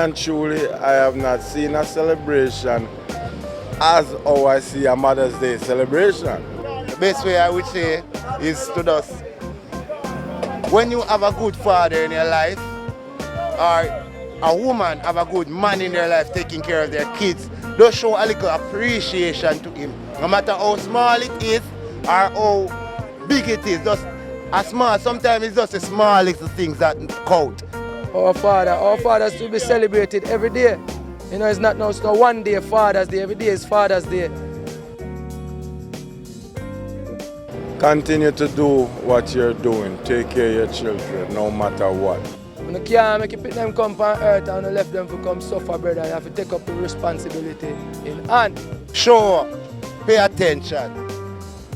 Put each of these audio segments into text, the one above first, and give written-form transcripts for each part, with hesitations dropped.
and truly, I have not seen a celebration as how I see a Mother's Day celebration. The best way I would say is to just, when you have a good father in your life, or a woman have a good man in their life taking care of their kids, just show a little appreciation to him. No matter how small it is or how big it is, just a small, sometimes it's just the small little things that count. Our fathers to be celebrated every day. You know, it's not one day Father's Day, every day is Father's Day. Continue to do what you're doing. Take care of your children, no matter what. You can't make them come on earth and left them to come suffer, brother. You have to take up the responsibility in hand. Show up, pay attention,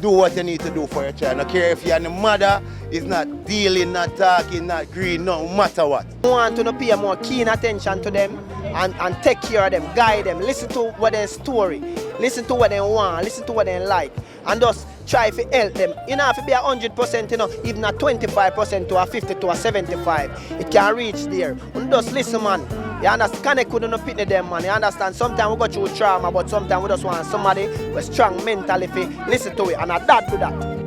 do what you need to do for your child. I don't care if you're the mother, is not dealing, not talking, not greeting, no matter what. I want to pay more keen attention to them and take care of them, guide them, listen to what their story, listen to what they want, listen to what they like, and just try to help them. You know, if it be 100%, you know, even a 25% to a 50 to a 75, it can reach there. And just listen, man. You understand? Connect with the pitney them, man. You understand? Sometimes we go through trauma, but sometimes we just want somebody who's strong mentally to listen to it and adapt to that.